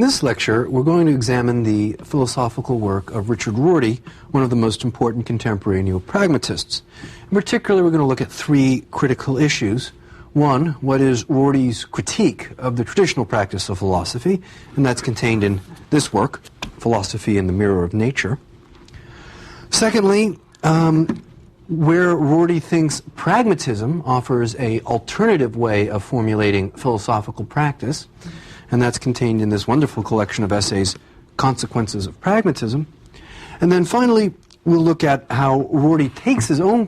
this lecture, we're going to examine the philosophical work of Richard Rorty, one of the most important contemporary neo-pragmatists. In particular, we're going to look at three critical issues. One, what is Rorty's critique of the traditional practice of philosophy? And that's contained in this work, Philosophy in the Mirror of Nature. Secondly, where Rorty thinks pragmatism offers an alternative way of formulating philosophical practice, and that's contained in this wonderful collection of essays, Consequences of Pragmatism. And then finally, we'll look at how Rorty takes his own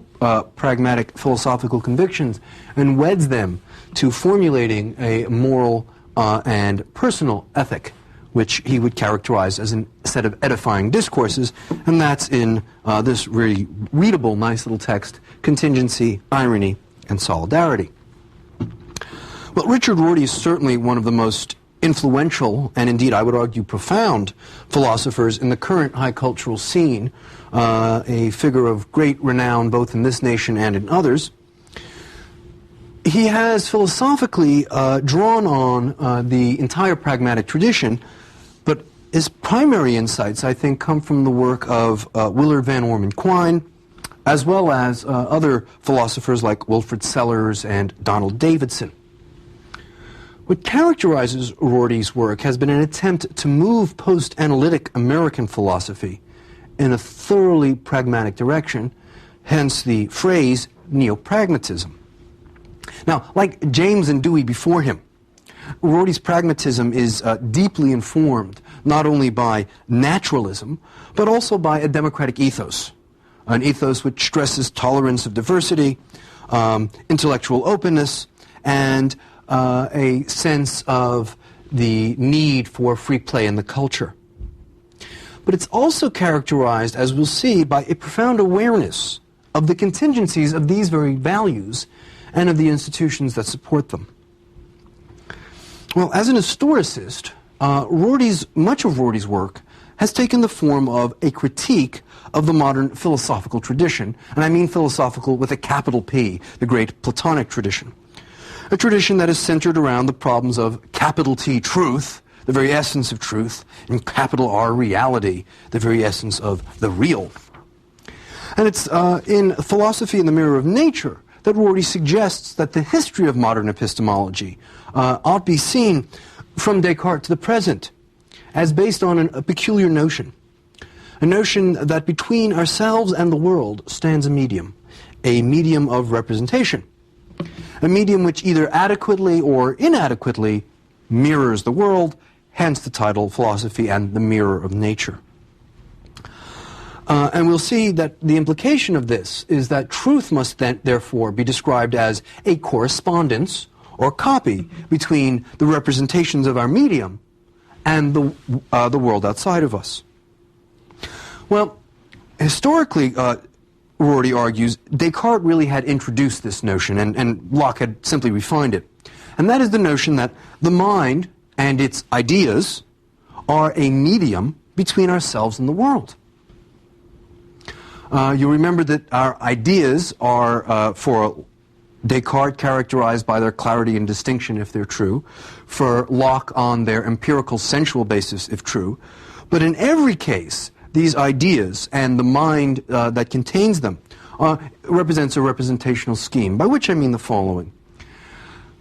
pragmatic philosophical convictions and weds them to formulating a moral and personal ethic, which he would characterize as a set of edifying discourses, and that's in this really readable, nice little text, Contingency, Irony, and Solidarity. Well, Richard Rorty is certainly one of the most influential, and indeed I would argue profound, philosophers in the current high cultural scene, a figure of great renown both in this nation and in others. He has philosophically drawn on the entire pragmatic tradition, but his primary insights, I think, come from the work of Willard Van Orman Quine, as well as other philosophers like Wilfrid Sellars and Donald Davidson. What characterizes Rorty's work has been an attempt to move post-analytic American philosophy in a thoroughly pragmatic direction, hence the phrase neo-pragmatism. Now, like James and Dewey before him, Rorty's pragmatism is deeply informed not only by naturalism, but also by a democratic ethos, an ethos which stresses tolerance of diversity, intellectual openness, and a sense of the need for free play in the culture. But it's also characterized, as we'll see, by a profound awareness of the contingencies of these very values and of the institutions that support them. Well, as an historicist, much of Rorty's work has taken the form of a critique of the modern philosophical tradition, and I mean philosophical with a capital P, the great Platonic tradition. A tradition that is centered around the problems of capital T truth, the very essence of truth, and capital R reality, the very essence of the real. And it's in Philosophy in the Mirror of Nature that Rorty suggests that the history of modern epistemology ought to be seen from Descartes to the present as based on a peculiar notion, a notion that between ourselves and the world stands a medium of representation. A medium which either adequately or inadequately mirrors the world, hence the title Philosophy and the Mirror of Nature. And we'll see that the implication of this is that truth must then, therefore, be described as a correspondence or copy between the representations of our medium and the world outside of us. Well, historically, Rorty argues, Descartes really had introduced this notion, and Locke had simply refined it. And that is the notion that the mind and its ideas are a medium between ourselves and the world. You remember that our ideas are, for Descartes, characterized by their clarity and distinction, if they're true, for Locke on their empirical sensual basis, if true. But in every case, these ideas and the mind that contains them represents a representational scheme, by which I mean the following.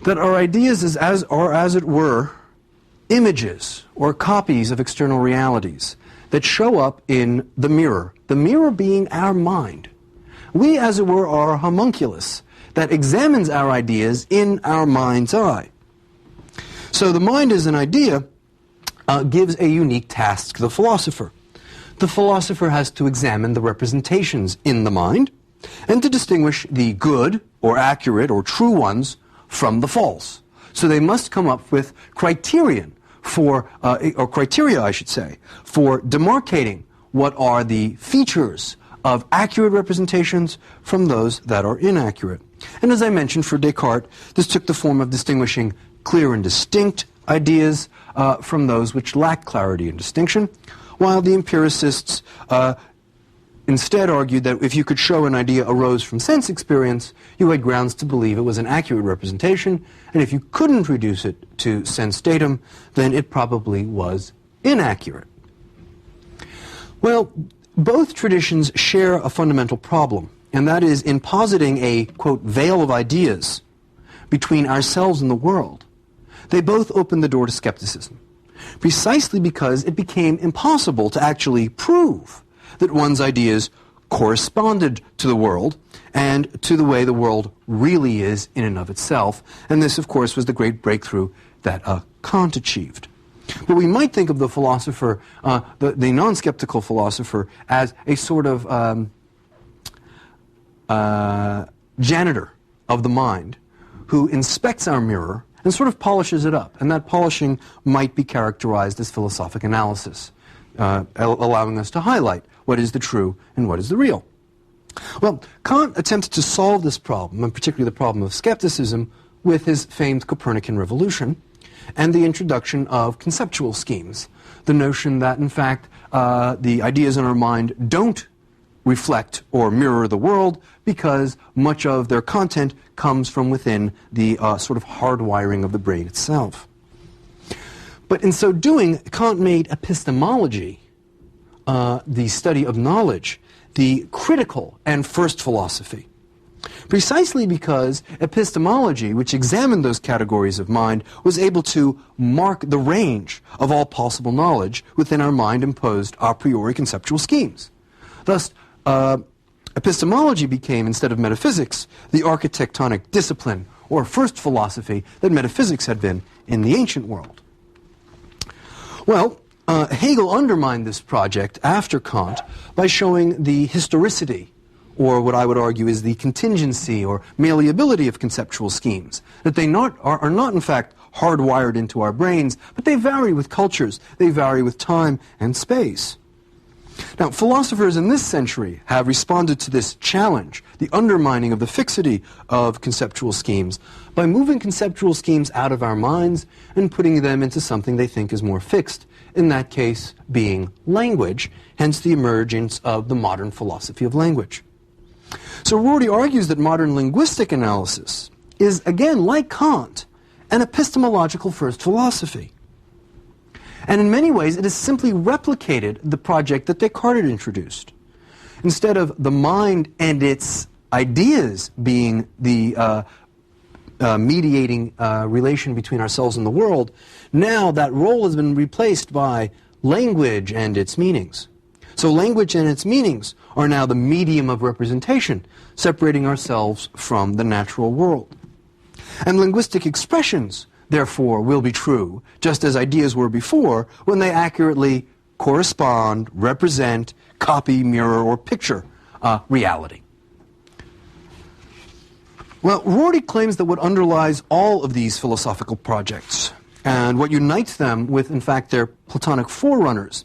That our ideas are, as it were, images or copies of external realities that show up in the mirror being our mind. We, as it were, are a homunculus that examines our ideas in our mind's eye. So the mind as an idea gives a unique task to the philosopher. The philosopher has to examine the representations in the mind and to distinguish the good or accurate or true ones from the false. So they must come up with criteria, I should say, for demarcating what are the features of accurate representations from those that are inaccurate. And as I mentioned, for Descartes, this took the form of distinguishing clear and distinct ideas from those which lack clarity and distinction, while the empiricists instead argued that if you could show an idea arose from sense experience, you had grounds to believe it was an accurate representation, and if you couldn't reduce it to sense datum, then it probably was inaccurate. Well, both traditions share a fundamental problem, and that is in positing a, quote, veil of ideas between ourselves and the world, they both open the door to skepticism, precisely because it became impossible to actually prove that one's ideas corresponded to the world and to the way the world really is in and of itself. And this, of course, was the great breakthrough that Kant achieved. But we might think of the philosopher, the non-skeptical philosopher, as a sort of janitor of the mind who inspects our mirror and sort of polishes it up. And that polishing might be characterized as philosophic analysis, allowing us to highlight what is the true and what is the real. Well, Kant attempted to solve this problem, and particularly the problem of skepticism, with his famed Copernican revolution and the introduction of conceptual schemes. The notion that, in fact, the ideas in our mind don't reflect or mirror the world because much of their content comes from within the sort of hardwiring of the brain itself. But in so doing, Kant made epistemology, the study of knowledge, the critical and first philosophy. Precisely because epistemology, which examined those categories of mind, was able to mark the range of all possible knowledge within our mind-imposed a priori conceptual schemes. Thus, epistemology became, instead of metaphysics, the architectonic discipline or first philosophy that metaphysics had been in the ancient world. Well, Hegel undermined this project after Kant by showing the historicity, or what I would argue is the contingency or malleability of conceptual schemes, that they are not in fact hardwired into our brains, but they vary with cultures, they vary with time and space. Now, philosophers in this century have responded to this challenge, the undermining of the fixity of conceptual schemes, by moving conceptual schemes out of our minds and putting them into something they think is more fixed, in that case being language, hence the emergence of the modern philosophy of language. So Rorty argues that modern linguistic analysis is, again, like Kant, an epistemological first philosophy. And in many ways, it has simply replicated the project that Descartes had introduced. Instead of the mind and its ideas being the mediating relation between ourselves and the world, now that role has been replaced by language and its meanings. So language and its meanings are now the medium of representation, separating ourselves from the natural world. And linguistic expressions, therefore, will be true, just as ideas were before, when they accurately correspond, represent, copy, mirror, or picture reality. Well, Rorty claims that what underlies all of these philosophical projects, and what unites them with, in fact, their Platonic forerunners,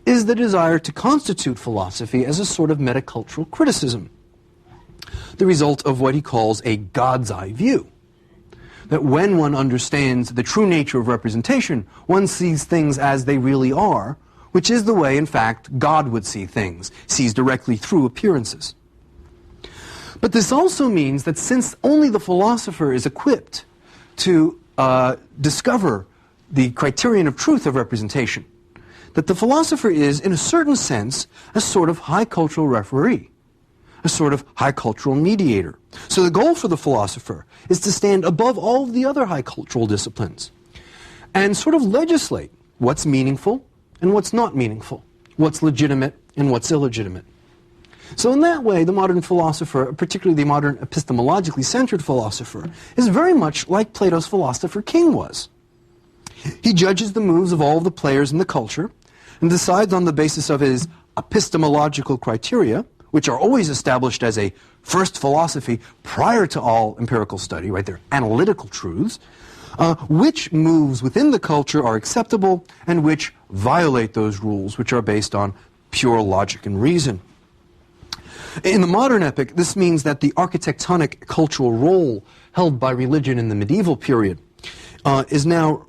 is the desire to constitute philosophy as a sort of metacultural criticism, the result of what he calls a God's eye view. That when one understands the true nature of representation, one sees things as they really are, which is the way, in fact, God would see things, sees directly through appearances. But this also means that since only the philosopher is equipped to discover the criterion of truth of representation, that the philosopher is, in a certain sense, a sort of high cultural referee, a sort of high cultural mediator. So the goal for the philosopher is to stand above all of the other high cultural disciplines and sort of legislate what's meaningful and what's not meaningful, what's legitimate and what's illegitimate. So in that way, the modern philosopher, particularly the modern epistemologically centered philosopher, is very much like Plato's philosopher king was. He judges the moves of all of the players in the culture and decides on the basis of his epistemological criteria, which are always established as a first philosophy prior to all empirical study, right? They're analytical truths, which moves within the culture are acceptable and which violate those rules, which are based on pure logic and reason. In the modern epoch, this means that the architectonic cultural role held by religion in the medieval period is now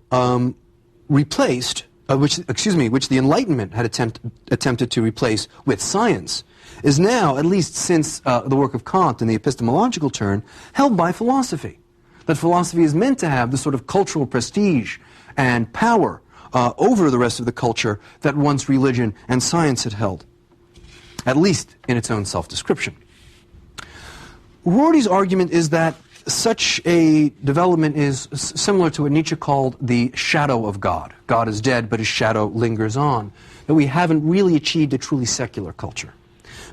replaced which the Enlightenment had attempted to replace with science, is now, at least since the work of Kant and the epistemological turn, held by philosophy. That philosophy is meant to have the sort of cultural prestige and power over the rest of the culture that once religion and science had held, at least in its own self-description. Rorty's argument is that such a development is similar to what Nietzsche called the shadow of God. God is dead, but his shadow lingers on. That we haven't really achieved a truly secular culture.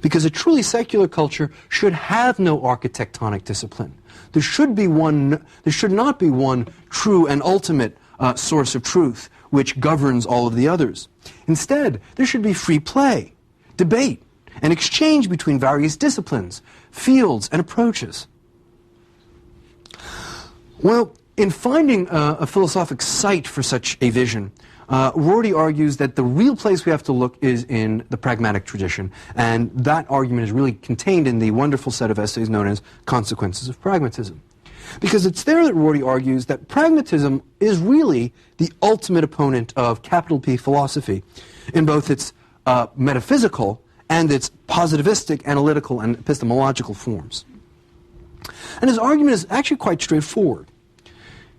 Because a truly secular culture should have no architectonic discipline. There should not be one true and ultimate source of truth which governs all of the others. Instead, there should be free play, debate, and exchange between various disciplines, fields, and approaches. Well, in finding a philosophic site for such a vision, Rorty argues that the real place we have to look is in the pragmatic tradition, and that argument is really contained in the wonderful set of essays known as Consequences of Pragmatism. Because it's there that Rorty argues that pragmatism is really the ultimate opponent of capital P philosophy in both its metaphysical and its positivistic, analytical, and epistemological forms. And his argument is actually quite straightforward.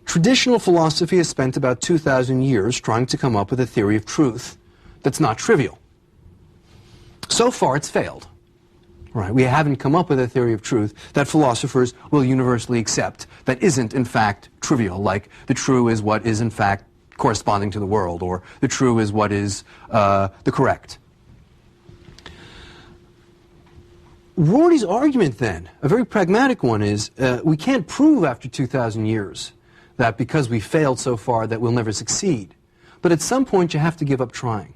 Traditional philosophy has spent about 2,000 years trying to come up with a theory of truth that's not trivial. So far, it's failed. Right? We haven't come up with a theory of truth that philosophers will universally accept that isn't, in fact, trivial, like the true is what is, in fact, corresponding to the world, or the true is what is the correct. Rorty's argument, then, a very pragmatic one, is we can't prove after 2,000 years that because we failed so far that we'll never succeed. But at some point you have to give up trying.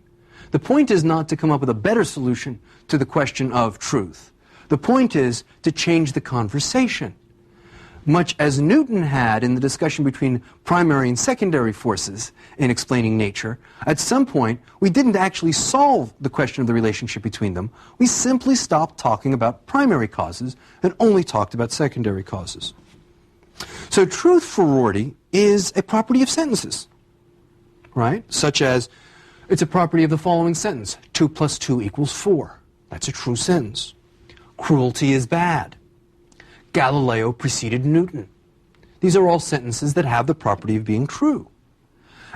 The point is not to come up with a better solution to the question of truth. The point is to change the conversation. Much as Newton had in the discussion between primary and secondary forces in explaining nature, at some point we didn't actually solve the question of the relationship between them. We simply stopped talking about primary causes and only talked about secondary causes. So truth for Rorty is a property of sentences, right? Such as, it's a property of the following sentence, 2 + 2 = 4. That's a true sentence. Cruelty is bad. Galileo preceded Newton. These are all sentences that have the property of being true.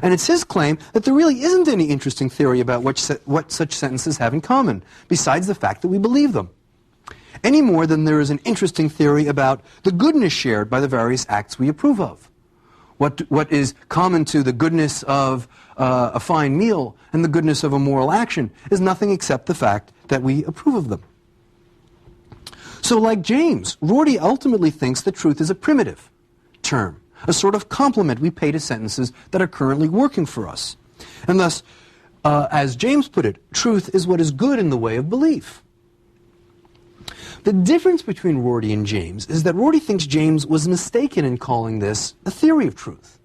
And it's his claim that there really isn't any interesting theory about what such sentences have in common, besides the fact that we believe them. Any more than there is an interesting theory about the goodness shared by the various acts we approve of. What is common to the goodness of a fine meal and the goodness of a moral action is nothing except the fact that we approve of them. So like James, Rorty ultimately thinks that truth is a primitive term, a sort of compliment we pay to sentences that are currently working for us. And thus, as James put it, truth is what is good in the way of belief. The difference between Rorty and James is that Rorty thinks James was mistaken in calling this a theory of truth.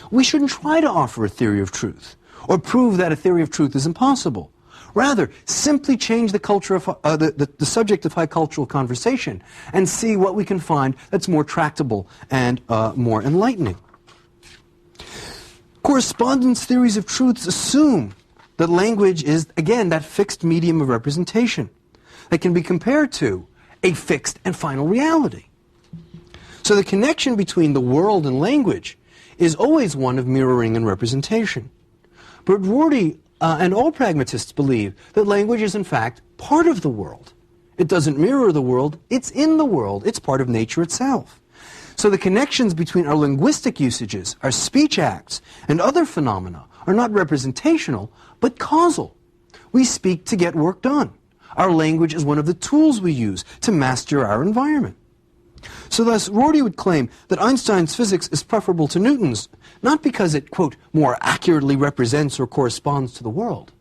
We shouldn't try to offer a theory of truth or prove that a theory of truth is impossible. Rather, simply change the culture of the subject of high cultural conversation and see what we can find that's more tractable and more enlightening. Correspondence theories of truths assume that language is, again, that fixed medium of representation that can be compared to a fixed and final reality. So the connection between the world and language is always one of mirroring and representation. But Rorty and all pragmatists believe that language is in fact part of the world. It doesn't mirror the world, it's in the world, it's part of nature itself. So the connections between our linguistic usages, our speech acts, and other phenomena are not representational, but causal. We speak to get work done. Our language is one of the tools we use to master our environment. So thus, Rorty would claim that Einstein's physics is preferable to Newton's, not because it, quote, more accurately represents or corresponds to the world.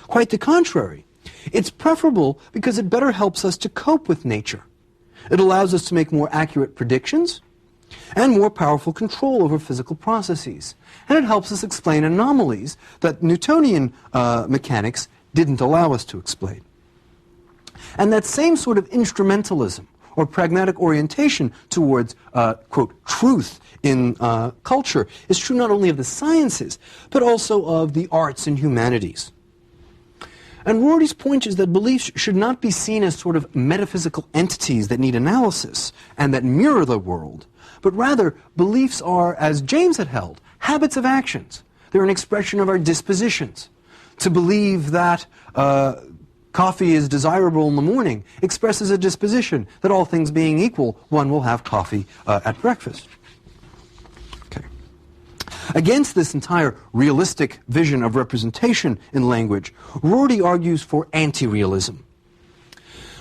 Quite the contrary. It's preferable because it better helps us to cope with nature. It allows us to make more accurate predictions and more powerful control over physical processes. And it helps us explain anomalies that Newtonian mechanics didn't allow us to explain. And that same sort of instrumentalism, or pragmatic orientation towards, quote, truth in culture is true not only of the sciences, but also of the arts and humanities. And Rorty's point is that beliefs should not be seen as sort of metaphysical entities that need analysis and that mirror the world, but rather beliefs are, as James had held, habits of actions. They're an expression of our dispositions. To believe that coffee is desirable in the morning expresses a disposition that, all things being equal, one will have coffee at breakfast. Okay. Against this entire realistic vision of representation in language, Rorty argues for anti-realism,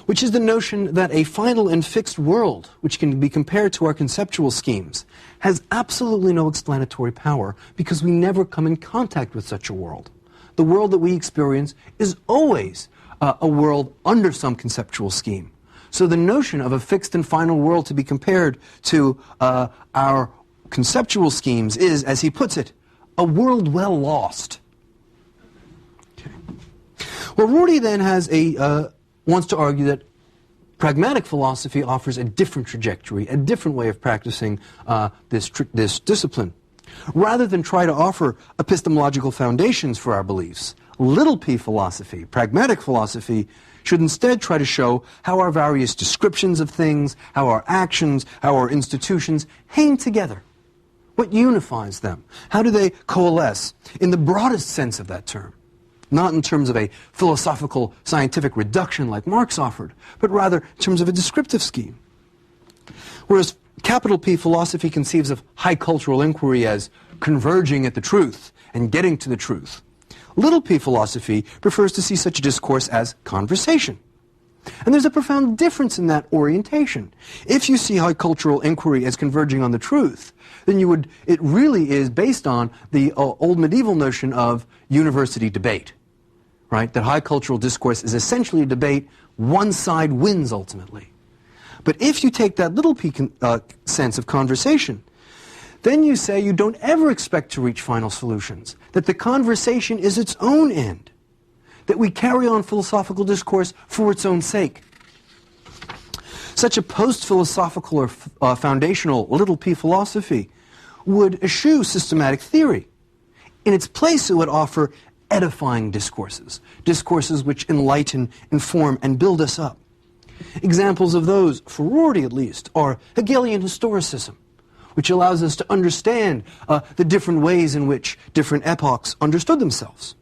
which is the notion that a final and fixed world, which can be compared to our conceptual schemes, has absolutely no explanatory power because we never come in contact with such a world. The world that we experience is always a world under some conceptual scheme. So the notion of a fixed and final world to be compared to our conceptual schemes is, as he puts it, a world well lost. Okay. Well, Rorty then has wants to argue that pragmatic philosophy offers a different trajectory, a different way of practicing this discipline. Rather than try to offer epistemological foundations for our beliefs, little p philosophy, pragmatic philosophy, should instead try to show how our various descriptions of things, how our actions, how our institutions hang together. What unifies them? How do they coalesce in the broadest sense of that term? Not in terms of a philosophical, scientific reduction like Marx offered, but rather in terms of a descriptive scheme. Whereas capital P philosophy conceives of high cultural inquiry as converging at the truth and getting to the truth, little p philosophy prefers to see such a discourse as conversation. And there's a profound difference in that orientation. If you see high cultural inquiry as converging on the truth, then it really is based on the old medieval notion of university debate, right? That high cultural discourse is essentially a debate, one side wins ultimately. But if you take that little p sense of conversation, then you say you don't ever expect to reach final solutions, that the conversation is its own end, that we carry on philosophical discourse for its own sake. Such a post-philosophical or foundational little p philosophy would eschew systematic theory. In its place, it would offer edifying discourses, discourses which enlighten, inform, and build us up. Examples of those, for Rorty at least, are Hegelian historicism, which allows us to understand the different ways in which different epochs understood themselves.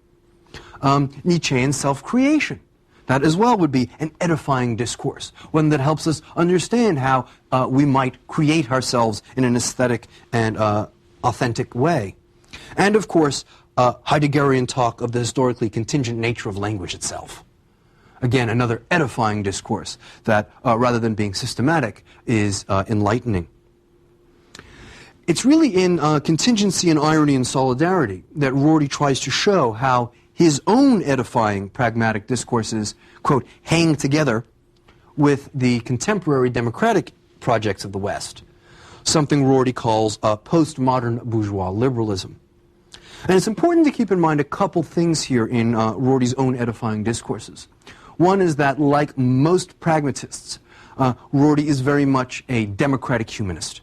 Nietzschean self-creation. That as well would be an edifying discourse, one that helps us understand how we might create ourselves in an aesthetic and authentic way. And of course, Heideggerian talk of the historically contingent nature of language itself. Again, another edifying discourse that, rather than being systematic, is enlightening. It's really in contingency and irony and solidarity that Rorty tries to show how his own edifying pragmatic discourses, quote, hang together with the contemporary democratic projects of the West, something Rorty calls postmodern bourgeois liberalism. And it's important to keep in mind a couple things here in Rorty's own edifying discourses. One is that, like most pragmatists, Rorty is very much a democratic humanist.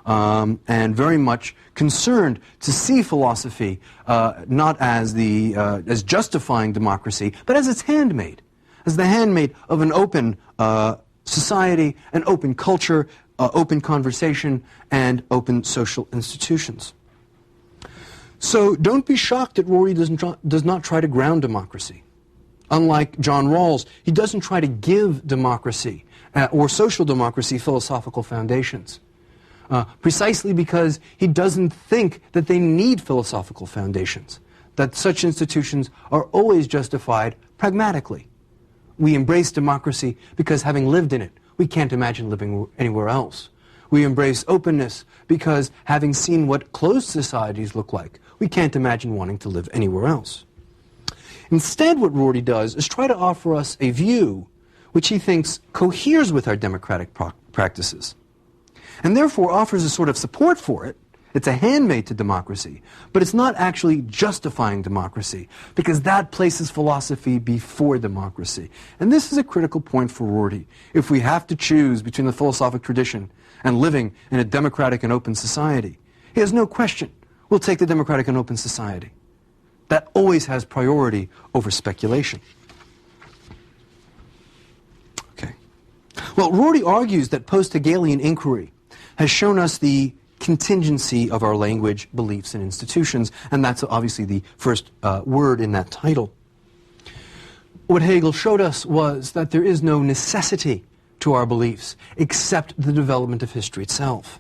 And very much concerned to see philosophy not as as justifying democracy, but as its handmaid, as the handmaid of an open society, an open culture, open conversation, and open social institutions. So don't be shocked that Rorty does not try to ground democracy. Unlike John Rawls, he doesn't try to give democracy or social democracy philosophical foundations. Precisely because he doesn't think that they need philosophical foundations, that such institutions are always justified pragmatically. We embrace democracy because, having lived in it, we can't imagine living anywhere else. We embrace openness because, having seen what closed societies look like, we can't imagine wanting to live anywhere else. Instead, what Rorty does is try to offer us a view which he thinks coheres with our democratic practices, and therefore offers a sort of support for it It's a handmaid to democracy, but it's not actually justifying democracy, because that places philosophy before democracy. And this is a critical point for Rorty. If we have to choose between the philosophic tradition and living in a democratic and open society, he has no question we'll take the democratic and open society. That always has priority over speculation. Okay. Well, Rorty argues that post-Hegelian inquiry has shown us the contingency of our language, beliefs, and institutions, and that's obviously the first word in that title. What Hegel showed us was that there is no necessity to our beliefs except the development of history itself,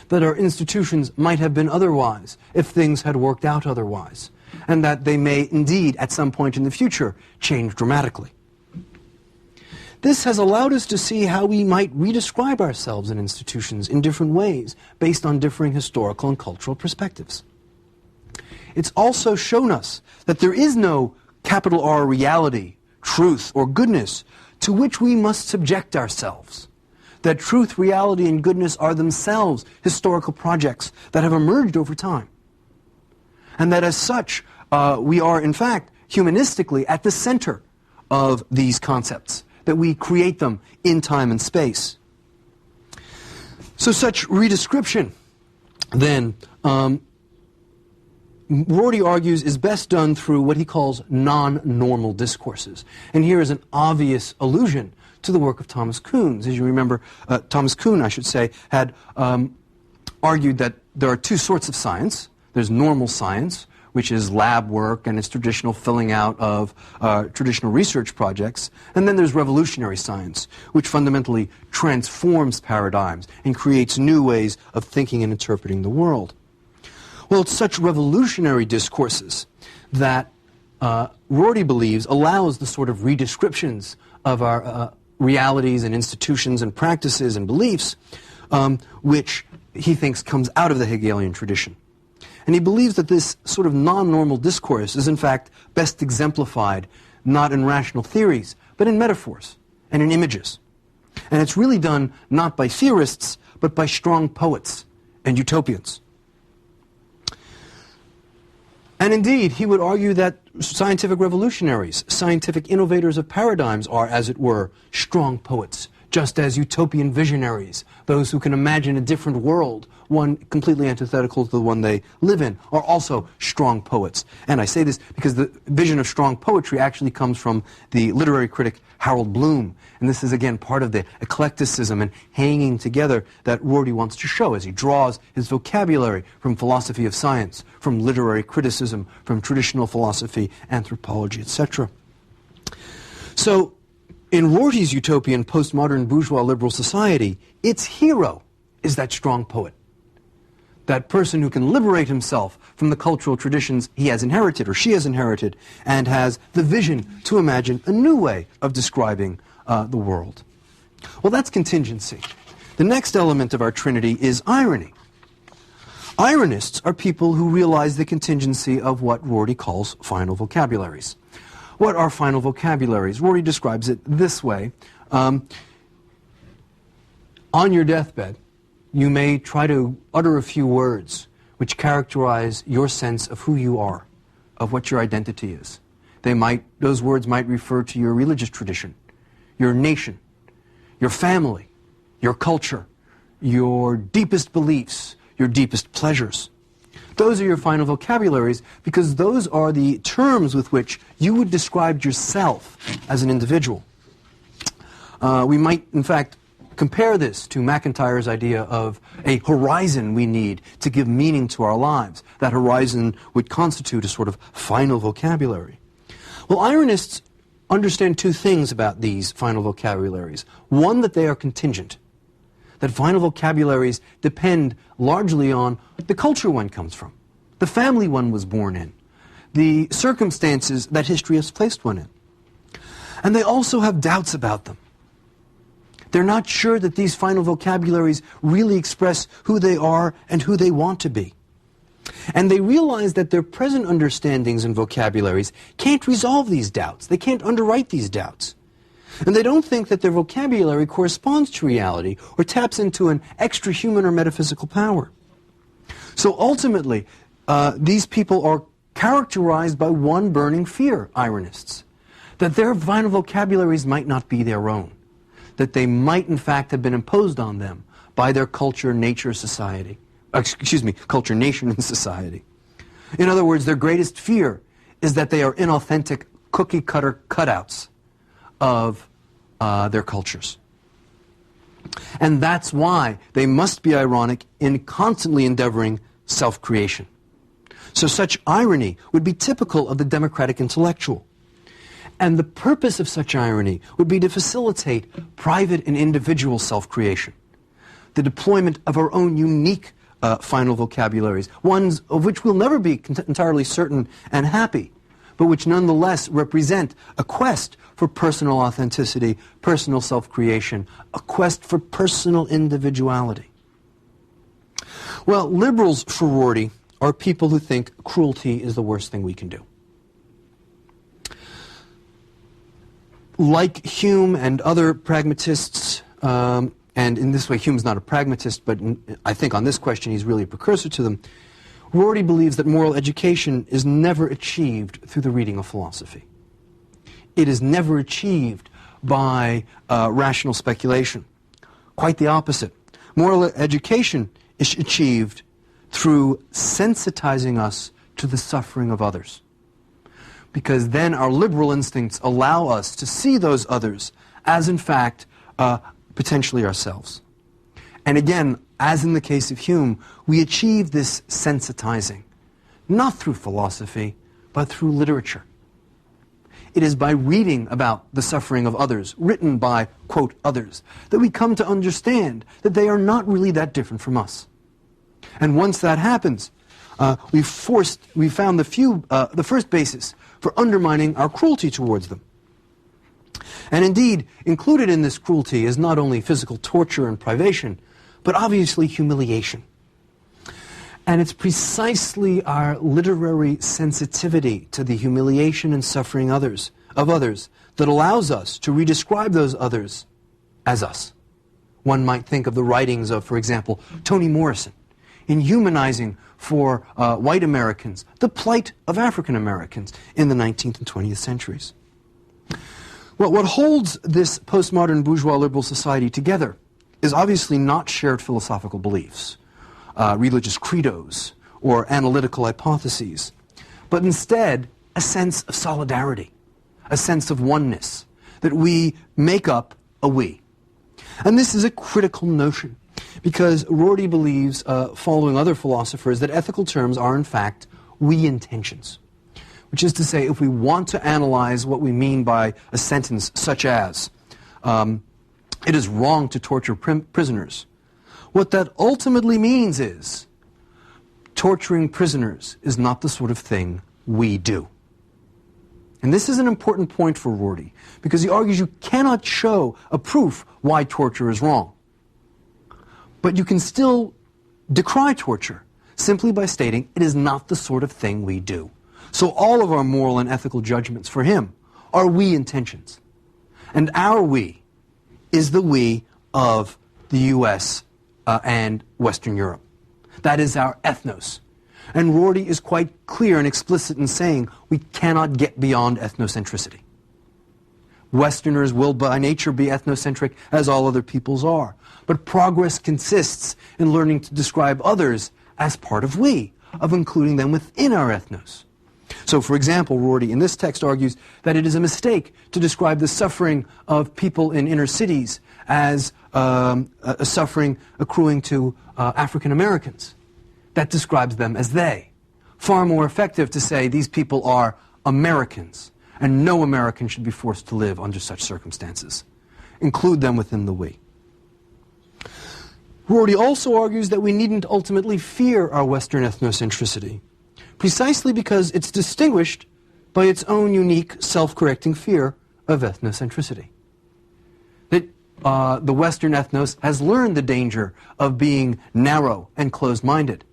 that our institutions might have been otherwise if things had worked out otherwise, and that they may indeed at some point in the future change dramatically. This has allowed us to see how we might redescribe ourselves and institutions in different ways based on differing historical and cultural perspectives. It's also shown us that there is no capital R reality, truth, or goodness to which we must subject ourselves. That truth, reality, and goodness are themselves historical projects that have emerged over time. And that as such, we are in fact humanistically at the center of these concepts, that we create them in time and space. So such redescription, then, Rorty argues is best done through what he calls non-normal discourses. And here is an obvious allusion to the work of Thomas Kuhn. As you remember, Thomas Kuhn, I should say, had argued that there are two sorts of science. There's normal science, which is lab work and its traditional filling out of traditional research projects. And then there's revolutionary science, which fundamentally transforms paradigms and creates new ways of thinking and interpreting the world. Well, it's such revolutionary discourses that Rorty believes allows the sort of redescriptions of our realities and institutions and practices and beliefs, which he thinks comes out of the Hegelian tradition. And he believes that this sort of non-normal discourse is in fact best exemplified not in rational theories, but in metaphors and in images. And it's really done not by theorists, but by strong poets and utopians. And indeed, he would argue that scientific revolutionaries, scientific innovators of paradigms are, as it were, strong poets, just as utopian visionaries, those who can imagine a different world, one completely antithetical to the one they live in, are also strong poets. And I say this because the vision of strong poetry actually comes from the literary critic Harold Bloom. And this is, again, part of the eclecticism and hanging together that Rorty wants to show as he draws his vocabulary from philosophy of science, from literary criticism, from traditional philosophy, anthropology, etc. So, in Rorty's utopian postmodern bourgeois liberal society, its hero is that strong poet. That person who can liberate himself from the cultural traditions he has inherited or she has inherited and has the vision to imagine a new way of describing the world. Well, that's contingency. The next element of our trinity is irony. Ironists are people who realize the contingency of what Rorty calls final vocabularies. What are final vocabularies? Rorty describes it this way. On your deathbed, you may try to utter a few words which characterize your sense of who you are, of what your identity is. Those words might refer to your religious tradition, your nation, your family, your culture, your deepest beliefs, your deepest pleasures. Those are your final vocabularies because those are the terms with which you would describe yourself as an individual. We might, in fact, compare this to McIntyre's idea of a horizon we need to give meaning to our lives. That horizon would constitute a sort of final vocabulary. Well, ironists understand two things about these final vocabularies. One, that they are contingent. That final vocabularies depend largely on the culture one comes from, the family one was born in, the circumstances that history has placed one in. And they also have doubts about them. They're not sure that these final vocabularies really express who they are and who they want to be. And they realize that their present understandings and vocabularies can't resolve these doubts. They can't underwrite these doubts. And they don't think that their vocabulary corresponds to reality or taps into an extra-human or metaphysical power. So ultimately, these people are characterized by one burning fear, ironists, that their final vocabularies might not be their own, that they might in fact have been imposed on them by their culture, nature, society. Culture, nation, and society. In other words, their greatest fear is that they are inauthentic cookie-cutter cutouts of their cultures. And that's why they must be ironic in constantly endeavoring self-creation. So such irony would be typical of the democratic intellectual. And the purpose of such irony would be to facilitate private and individual self-creation, the deployment of our own unique final vocabularies, ones of which we'll never be entirely certain and happy, but which nonetheless represent a quest for personal authenticity, personal self-creation, a quest for personal individuality. Well, liberals, for Rorty, are people who think cruelty is the worst thing we can do. Like Hume and other pragmatists, and in this way Hume's not a pragmatist, but I think on this question he's really a precursor to them, Rorty believes that moral education is never achieved through the reading of philosophy. It is never achieved by rational speculation. Quite the opposite. Moral education is achieved through sensitizing us to the suffering of others. Because then our liberal instincts allow us to see those others as, in fact, potentially ourselves. And again, as in the case of Hume, we achieve this sensitizing, not through philosophy, but through literature. It is by reading about the suffering of others, written by, quote, others, that we come to understand that they are not really that different from us. And once that happens, we've found the first basis for undermining our cruelty towards them. And indeed, included in this cruelty is not only physical torture and privation, but obviously humiliation. And it's precisely our literary sensitivity to the humiliation and suffering of others that allows us to redescribe those others as us. One might think of the writings of, for example, Toni Morrison, in humanizing for white Americans the plight of African Americans in the 19th and 20th centuries. Well, what holds this postmodern bourgeois liberal society together is obviously not shared philosophical beliefs, religious credos, or analytical hypotheses, but instead a sense of solidarity, a sense of oneness, that we make up a we. And this is a critical notion, because Rorty believes, following other philosophers, that ethical terms are in fact we intentions. Which is to say, if we want to analyze what we mean by a sentence such as, it is wrong to torture prisoners, what that ultimately means is, torturing prisoners is not the sort of thing we do. And this is an important point for Rorty, because he argues you cannot show a proof why torture is wrong. But you can still decry torture simply by stating it is not the sort of thing we do. So all of our moral and ethical judgments for him are we intentions. And our we is the we of the US and Western Europe. That is our ethnos. And Rorty is quite clear and explicit in saying we cannot get beyond ethnocentricity. Westerners will by nature be ethnocentric as all other peoples are. But progress consists in learning to describe others as part of we, of including them within our ethnos. So, for example, Rorty in this text argues that it is a mistake to describe the suffering of people in inner cities as a suffering accruing to African Americans. That describes them as they. Far more effective to say these people are Americans, and no American should be forced to live under such circumstances. Include them within the we. Rorty also argues that we needn't ultimately fear our Western ethnocentricity, precisely because it's distinguished by its own unique self-correcting fear of ethnocentricity. That the Western ethnos has learned the danger of being narrow and closed-minded,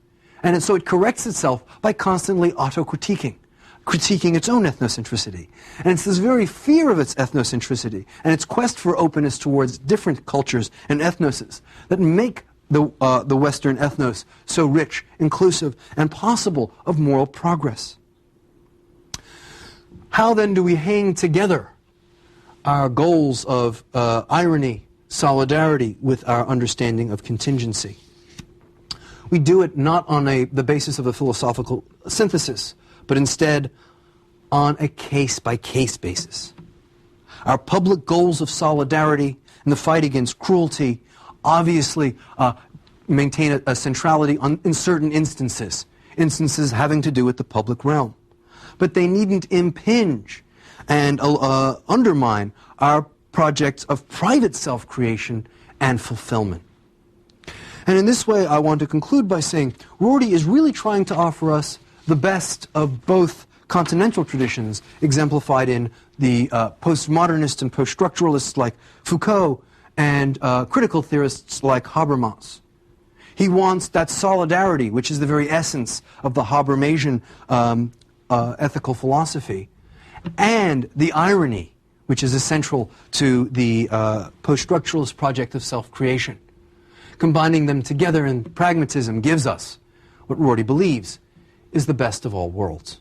and so it corrects itself by constantly auto-critiquing, critiquing its own ethnocentricity. And it's this very fear of its ethnocentricity and its quest for openness towards different cultures and ethnoses that make the Western ethnos, so rich, inclusive, and possible of moral progress. How then do we hang together our goals of irony, solidarity, with our understanding of contingency? We do it not on the basis of a philosophical synthesis, but instead on a case-by-case basis. Our public goals of solidarity and the fight against cruelty obviously maintain a centrality in certain instances having to do with the public realm. But they needn't impinge and undermine our projects of private self-creation and fulfillment. And in this way, I want to conclude by saying Rorty is really trying to offer us the best of both continental traditions, exemplified in the postmodernists and poststructuralists like Foucault and critical theorists like Habermas. He wants that solidarity, which is the very essence of the Habermasian ethical philosophy, and the irony, which is essential to the post-structuralist project of self-creation. Combining them together in pragmatism gives us what Rorty believes is the best of all worlds.